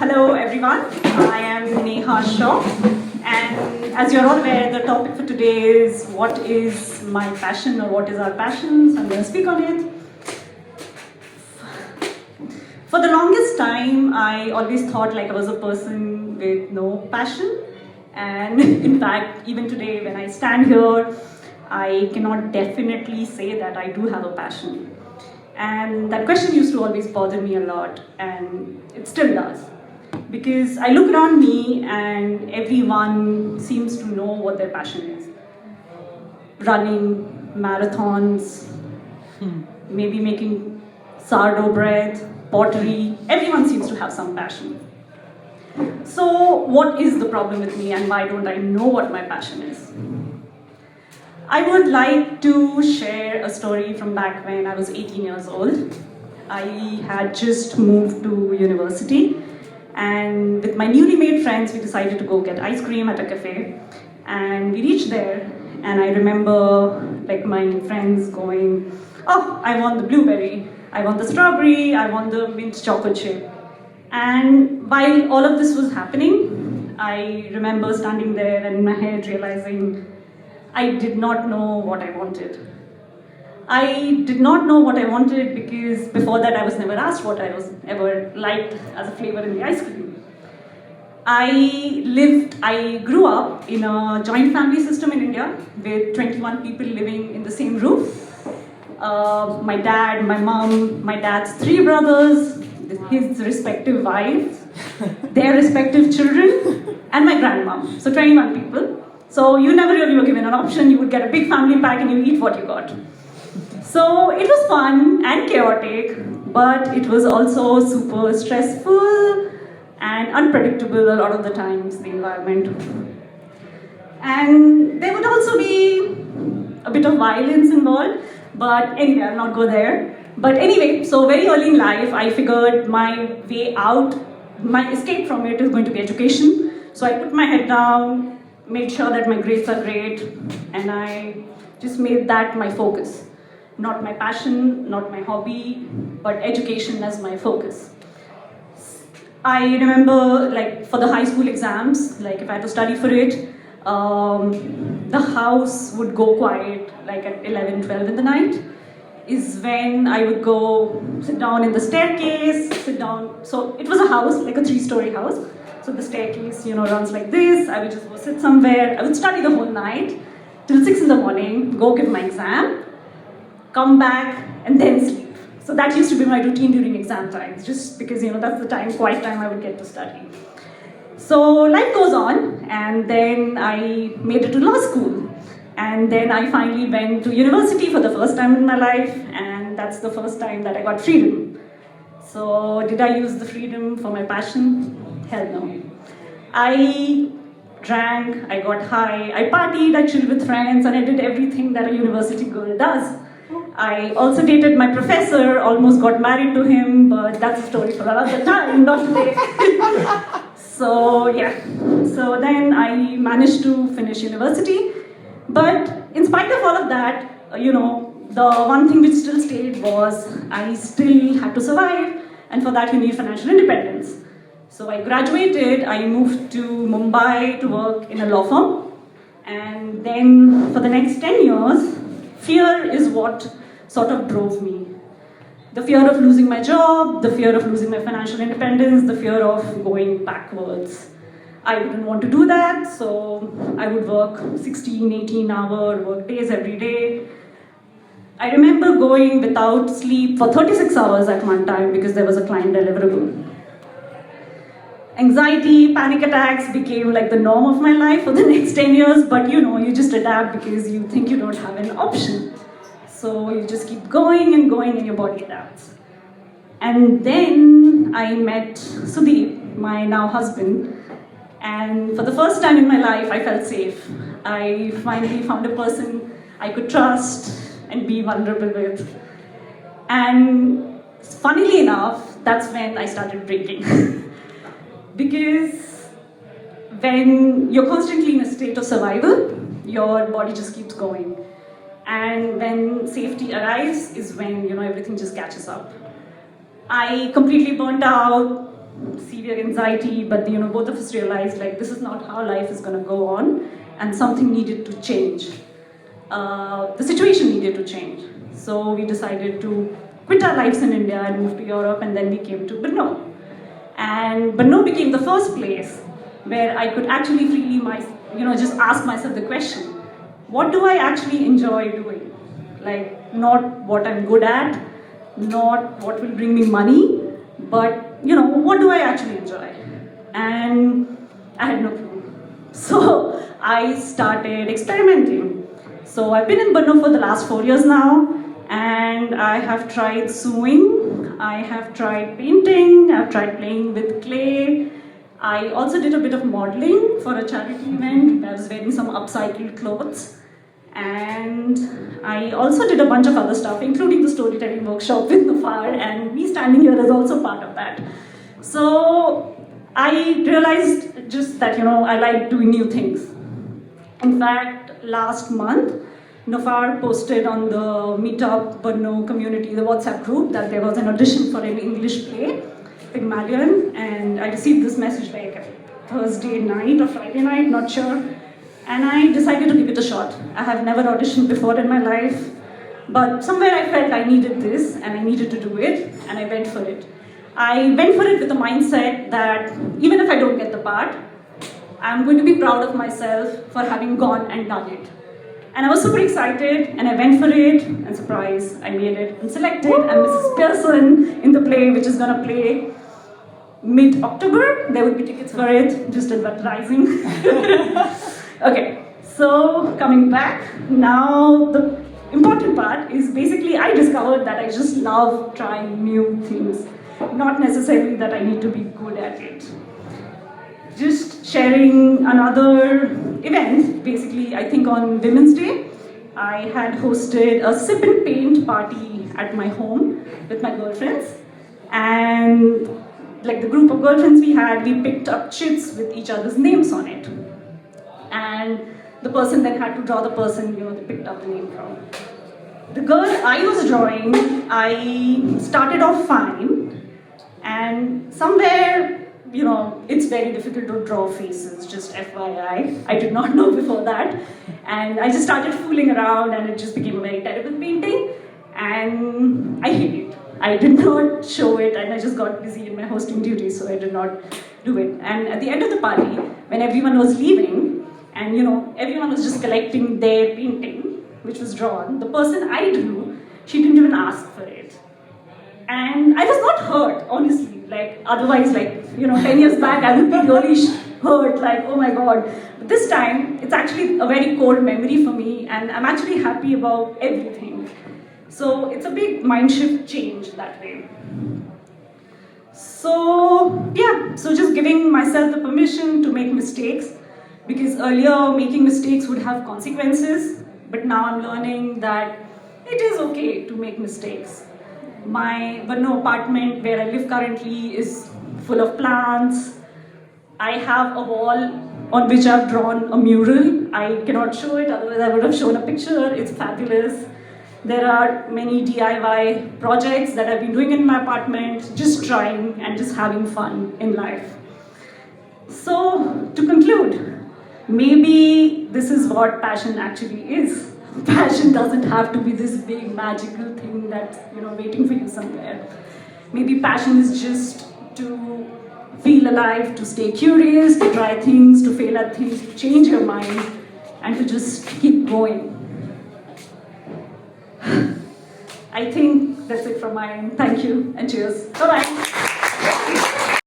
Hello everyone, I am Neha Shaw, and as you're all aware, the topic for today is what is my passion or what is our passion, so I'm going to speak on it. For the longest time, I always thought like I was a person with no passion, and in fact, even today when I stand here, I cannot definitely say that I do have a passion. And that question used to always bother me a lot, and it still does. Because I look around me and everyone seems to know what their passion is. Running, marathons, maybe making sourdough bread, pottery, everyone seems to have some passion. So what is the problem with me and why don't I know what my passion is? I would like to share a story from back when I was 18 years old. I had just moved to university. And with my newly made friends, we decided to go get ice cream at a cafe. And we reached there, and I remember like my friends going, "Oh, I want the blueberry, I want the strawberry, I want the mint chocolate chip." And while all of this was happening, I remember standing there and in my head realizing I did not know what I wanted. I did not know what I wanted because before that I was never asked what I was ever liked as a flavor in the ice cream. I grew up in a joint family system in India with 21 people living in the same roof. My dad, my mom, my dad's 3 brothers, his respective wives, their respective children, and my grandmom. So 21 people. So you never really were given an option. You would get a big family pack and you eat what you got. So it was fun and chaotic, but it was also super stressful and unpredictable a lot of the times, the environment. And there would also be a bit of violence involved, but anyway, I'll not go there. But anyway, so very early in life, I figured my way out, my escape from it is going to be education. So I put my head down, made sure that my grades are great, and I just made that my focus. Not my passion, not my hobby, but education as my focus. I remember like for the high school exams, like if I had to study for it, the house would go quiet like at 11, 12 in the night is when I would go sit down in the staircase, sit down. So it was a house, like a 3-story house. So the staircase, runs like this. I would just go sit somewhere. I would study the whole night till 6 in the morning, go give my exam, come back, and then sleep. So that used to be my routine during exam times, just because that's the quiet time I would get to study. So life goes on, and then I made it to law school. And then I finally went to university for the first time in my life, and that's the first time that I got freedom. So did I use the freedom for my passion? Hell no. I drank, I got high, I partied, I chilled with friends, and I did everything that a university girl does. I also dated my professor, almost got married to him, but that's a story for another time, not today. So yeah, so then I managed to finish university, but in spite of all of that, the one thing which still stayed was I still had to survive, and for that you need financial independence. So I graduated, I moved to Mumbai to work in a law firm, and then for the next 10 years, fear is what sort of drove me. The fear of losing my job, the fear of losing my financial independence, the fear of going backwards. I wouldn't want to do that, so I would work 16, 18-hour work days every day. I remember going without sleep for 36 hours at one time because there was a client deliverable. Anxiety, panic attacks became like the norm of my life for the next 10 years, but you just adapt because you think you don't have an option. So you just keep going and going and your body adapts. And then I met Sudeep, my now husband, and for the first time in my life, I felt safe. I finally found a person I could trust and be vulnerable with. And funnily enough, that's when I started breaking. Because when you're constantly in a state of survival, your body just keeps going. And when safety arrives is when everything just catches up. I completely burnt out, seriously severe anxiety, but both of us realized like this is not how life is going to go on, and something needed to change. The situation needed to change. So we decided to quit our lives in India and move to Europe, and then we came to Brno. And Brno became the first place where I could actually freely just ask myself the question, what do I actually enjoy doing? Like, not what I'm good at, not what will bring me money, but what do I actually enjoy? And I had no clue. So I started experimenting. So I've been in Brno for the last 4 years now, and I have tried sewing, I have tried painting, I've tried playing with clay. I also did a bit of modeling for a charity event. I was wearing some upcycled clothes. And I also did a bunch of other stuff, including the storytelling workshop with Nufar, and me standing here is also part of that. So I realized just that, I like doing new things. In fact, last month, Nufar posted on the Meetup Brno community, the WhatsApp group, that there was an audition for an English play, Pygmalion, and I received this message like Thursday night or Friday night, not sure. And I decided to give it a shot. I have never auditioned before in my life, but somewhere I felt I needed this and I needed to do it, and I went for it. I went for it with the mindset that even if I don't get the part, I'm going to be proud of myself for having gone and done it. And I was super excited, and I went for it, and surprise, I made it and selected. I'm Mrs. Pearson in the play, which is going to play mid-October. There will be tickets for it, just advertising. Okay, so coming back, now the important part is basically I discovered that I just love trying new things, not necessarily that I need to be good at it. Just sharing another event, basically I think on Women's Day, I had hosted a sip and paint party at my home with my girlfriends, and like the group of girlfriends we had, we picked up chits with each other's names on it. And the person then had to draw the person, they picked up the name from. The girl I was drawing, I started off fine, and somewhere, it's very difficult to draw faces, just FYI. I did not know before that. And I just started fooling around, and it just became a very terrible painting, and I hid it. I did not show it, and I just got busy in my hosting duties, so I did not do it. And at the end of the party, when everyone was leaving, and everyone was just collecting their painting, which was drawn, the person I drew, she didn't even ask for it. And I was not hurt, honestly. Like, otherwise, 10 years back, I would be really hurt, like, oh my God. But this time, it's actually a very core memory for me, and I'm actually happy about everything. So it's a big mind shift change that way. So, yeah, so just giving myself the permission to make mistakes, because earlier making mistakes would have consequences, but now I'm learning that it is okay to make mistakes. My Brno apartment where I live currently is full of plants. I have a wall on which I've drawn a mural. I cannot show it, otherwise I would have shown a picture. It's fabulous. There are many DIY projects that I've been doing in my apartment, just trying and just having fun in life. So, to conclude, maybe this is what passion actually is. Passion doesn't have to be this big magical thing that's waiting for you somewhere. Maybe passion is just to feel alive, to stay curious, to try things, to fail at things, to change your mind, and to just keep going. I think that's it from my end. Thank you and cheers. Bye-bye.